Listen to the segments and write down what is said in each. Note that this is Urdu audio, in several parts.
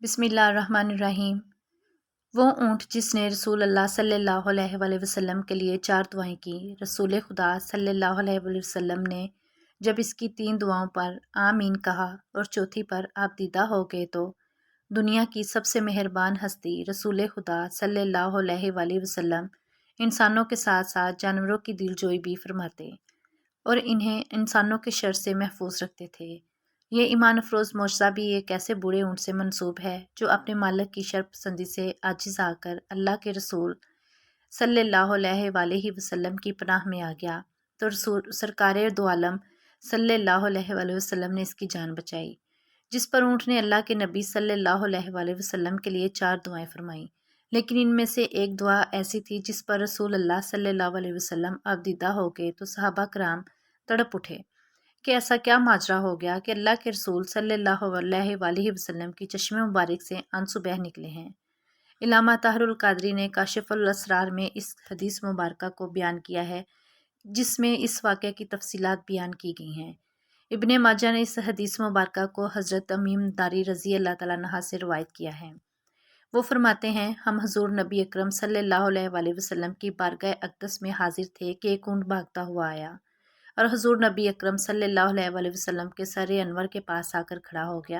بسم اللہ الرحمن الرحیم۔ وہ اونٹ جس نے رسول اللہ صلی اللہ علیہ وآلہ وسلم کے لیے 4 دعائیں کی۔ رسول خدا صلی اللہ علیہ وآلہ وسلم نے جب اس کی 3 دعاؤں پر آمین کہا اور چوتھی پر آپ دیدہ ہو گئے تو دنیا کی سب سے مہربان ہستی رسول خدا صلی اللہ علیہ وآلہ وسلم انسانوں کے ساتھ ساتھ جانوروں کی دل جوئی بھی فرماتے اور انہیں انسانوں کے شر سے محفوظ رکھتے تھے۔ یہ ایمان افروز معجزہ بھی ایک ایسے بوڑھے اونٹ سے منسوب ہے جو اپنے مالک کی شرط پسندی سے عاجز آ کر اللہ کے رسول صلی اللہ علیہ وآلہ وسلم کی پناہ میں آ گیا تو رسول سرکار دو عالم صلی اللہ علیہ وآلہ وسلم نے اس کی جان بچائی، جس پر اونٹ نے اللہ کے نبی صلی اللہ علیہ وآلہ وسلم کے لیے 4 دعائیں فرمائیں، لیکن ان میں سے ایک دعا ایسی تھی جس پر رسول اللہ صلی اللہ علیہ وسلم ابدیدہ ہو گئے تو صحابہ کرام تڑپ اٹھے کہ ایسا کیا ماجرا ہو گیا کہ اللہ کے رسول صلی اللہ علیہ وآلہ وسلم کی چشم مبارک سے آنسو بہہ نکلے ہیں۔ علامہ طاہر القادری نے کاشف الاسرار میں اس حدیث مبارکہ کو بیان کیا ہے جس میں اس واقعے کی تفصیلات بیان کی گئی ہیں۔ ابن ماجہ نے اس حدیث مبارکہ کو حضرت تمیم داری رضی اللہ تعالیٰ عنہ سے روایت کیا ہے۔ وہ فرماتے ہیں ہم حضور نبی اکرم صلی اللہ علیہ وآلہ وسلم کی بارگاہ اقدس میں حاضر تھے کہ ایک اونٹ بھاگتا ہوا آیا اور حضور نبی اکرم صلی اللہ علیہ وآلہ وسلم کے سر انور کے پاس آ کر کھڑا ہو گیا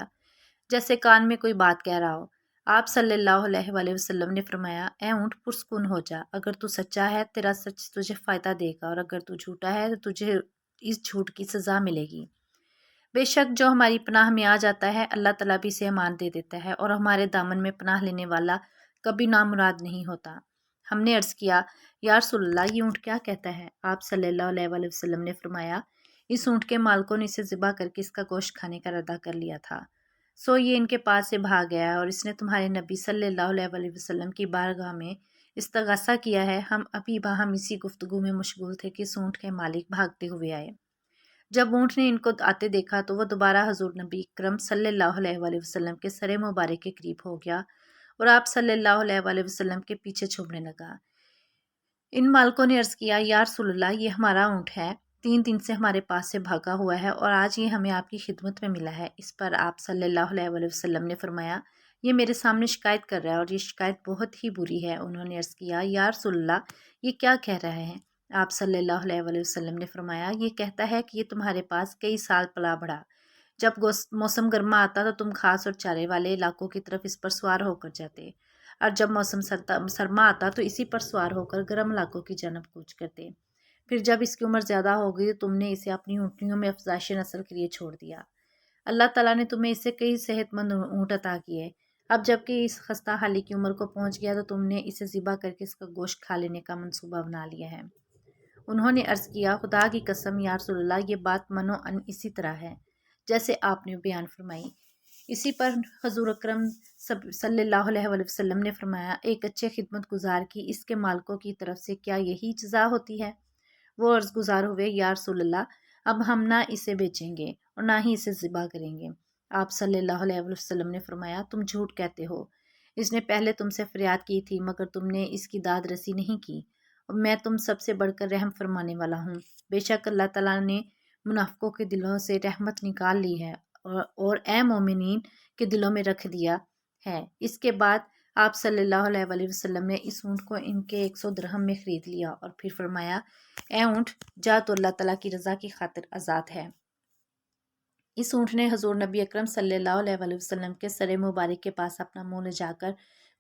جیسے کان میں کوئی بات کہہ رہا ہو۔ آپ صلی اللہ علیہ وآلہ وسلم نے فرمایا، اے اونٹ پرسکون ہو جا، اگر تو سچا ہے تیرا سچ تجھے فائدہ دے گا اور اگر تو جھوٹا ہے تو تجھے اس جھوٹ کی سزا ملے گی۔ بے شک جو ہماری پناہ میں آ جاتا ہے اللہ تعالیٰ بھی اسے امان دے دیتا ہے اور ہمارے دامن میں پناہ لینے والا کبھی نامراد نہیں ہوتا۔ ہم نے عرض کیا، یا رسول اللہ یہ اونٹ کیا کہتا ہے؟ آپ صلی اللہ علیہ وآلہ وسلم نے فرمایا، اس اونٹ کے مالکوں نے اسے ذبح کر کے اس کا گوشت کھانے کا ارادہ کر لیا تھا، سو یہ ان کے پاس سے بھاگ گیا ہے اور اس نے تمہارے نبی صلی اللہ علیہ وآلہ وسلم کی بارگاہ میں استغاثہ کیا ہے۔ ہم ابھی باہم اسی گفتگو میں مشغول تھے کہ اس اونٹ کے مالک بھاگتے ہوئے آئے۔ جب اونٹ نے ان کو آتے دیکھا تو وہ دوبارہ حضور نبی اکرم صلی اللہ علیہ وآلہ وسلم کے سر مبارک کے قریب ہو گیا اور آپ صلی اللہ علیہ وآلہ وسلم کے پیچھے چھپنے لگا۔ ان مالکوں نے عرض کیا، یا رسول اللہ یہ ہمارا اونٹ ہے، 3 دن سے ہمارے پاس سے بھاگا ہوا ہے اور آج یہ ہمیں آپ کی خدمت میں ملا ہے۔ اس پر آپ صلی اللہ علیہ وآلہ وسلم نے فرمایا، یہ میرے سامنے شکایت کر رہا ہے اور یہ شکایت بہت ہی بری ہے۔ انہوں نے عرض کیا، یا رسول اللہ یہ کیا کہہ رہا ہے؟ آپ صلی اللہ علیہ وآلہ وسلم نے فرمایا، یہ کہتا ہے کہ یہ تمہارے پاس کئی سال پلا بڑھا، جب موسم گرما آتا تو تم گھاس اور چارے والے علاقوں کی طرف اس پر سوار ہو کر جاتے اور جب موسم سرما آتا تو اسی پر سوار ہو کر گرم علاقوں کی جانب کوچ کرتے۔ پھر جب اس کی عمر زیادہ ہو گئی تو تم نے اسے اپنی اونٹنیوں میں افزائش نسل کے لیے چھوڑ دیا۔ اللہ تعالیٰ نے تمہیں اس سے کئی صحت مند اونٹ عطا کیے، اب جب کہ اس خستہ حالی کی عمر کو پہنچ گیا تو تم نے اسے ذبح کر کے اس کا گوشت کھا لینے کا منصوبہ بنا لیا ہے۔ انہوں نے عرض کیا، خدا کی قسم یا رسول اللہ یہ بات منو ان اسی طرح ہے جیسے آپ نے بیان فرمائی۔ اسی پر حضور اکرم صلی اللہ علیہ وآلہ وسلم نے فرمایا، ایک اچھے خدمت گزار کی اس کے مالکوں کی طرف سے کیا یہی جزا ہوتی ہے؟ وہ عرض گزار ہوئے، یا رسول اللہ اب ہم نہ اسے بیچیں گے اور نہ ہی اسے ذبح کریں گے۔ آپ صلی اللہ علیہ وآلہ وسلم نے فرمایا، تم جھوٹ کہتے ہو، اس نے پہلے تم سے فریاد کی تھی مگر تم نے اس کی داد رسی نہیں کی اور میں تم سب سے بڑھ کر رحم فرمانے والا ہوں۔ بے شک اللہ تعالیٰ نے منافقوں کے دلوں سے رحمت نکال لی ہے اور اے مومنین کے دلوں میں رکھ دیا ہے۔ اس کے بعد آپ صلی اللہ علیہ وآلہ وسلم نے اس اونٹ کو ان کے 100 درہم میں خرید لیا اور پھر فرمایا، اے اونٹ جا تو اللہ تعالیٰ کی رضا کی خاطر آزاد ہے۔ اس اونٹ نے حضور نبی اکرم صلی اللہ علیہ وآلہ وسلم کے سر مبارک کے پاس اپنا منہ لے جا کر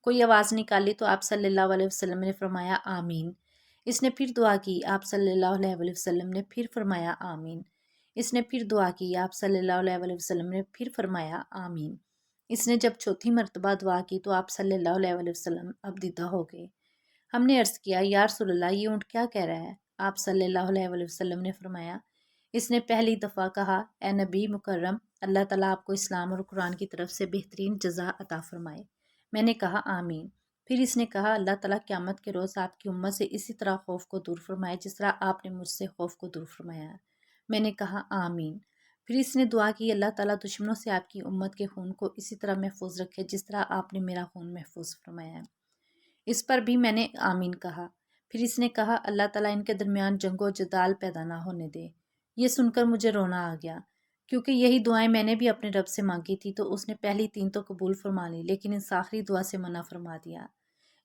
کوئی آواز نکالی تو آپ صلی اللہ علیہ وسلم نے فرمایا، آمین۔ اس نے پھر دعا کی، آپ صلی اللہ علیہ وآلہ وسلم نے پھر فرمایا، آمین۔ اس نے پھر دعا کی، آپ صلی اللہ علیہ وآلہ وسلم نے پھر فرمایا، آمین۔ اس نے جب چوتھی مرتبہ دعا کی تو آپ صلی اللہ علیہ وآلہ وسلم اب دیدہ ہو گئے۔ ہم نے عرض کیا، یا رسول اللہ یہ اونٹ کیا کہہ رہا ہے؟ آپ صلی اللہ علیہ وآلہ وسلم نے فرمایا، اس نے پہلی دفعہ کہا، اے نبی مکرم اللہ تعالیٰ آپ کو اسلام اور قرآن کی طرف سے بہترین جزا عطا فرمائے۔ میں نے کہا، آمین۔ پھر اس نے کہا، اللہ تعالیٰ قیامت کے روز آپ کی امت سے اسی طرح خوف کو دور فرمائے جس طرح آپ نے مجھ سے خوف کو دور فرمایا ہے۔ میں نے کہا، آمین۔ پھر اس نے دعا کی، اللہ تعالیٰ دشمنوں سے آپ کی امت کے خون کو اسی طرح محفوظ رکھے جس طرح آپ نے میرا خون محفوظ فرمایا ہے۔ اس پر بھی میں نے آمین کہا۔ پھر اس نے کہا، اللہ تعالیٰ ان کے درمیان جنگ و جدال پیدا نہ ہونے دے۔ یہ سن کر مجھے رونا آ گیا۔ کیونکہ یہی دعائیں میں نے بھی اپنے رب سے مانگی تھی، تو اس نے پہلی 3 تو قبول فرما لی، لیکن اس آخری دعا سے منع فرما دیا۔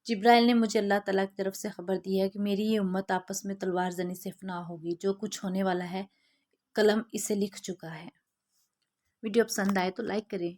جبرائیل نے مجھے اللہ تعالیٰ کی طرف سے خبر دی ہے کہ میری یہ امت آپس میں تلوار زنی سے فنا ہوگی، جو کچھ ہونے والا ہے قلم اسے لکھ چکا ہے۔ ویڈیو پسند آئے تو لائک کریں۔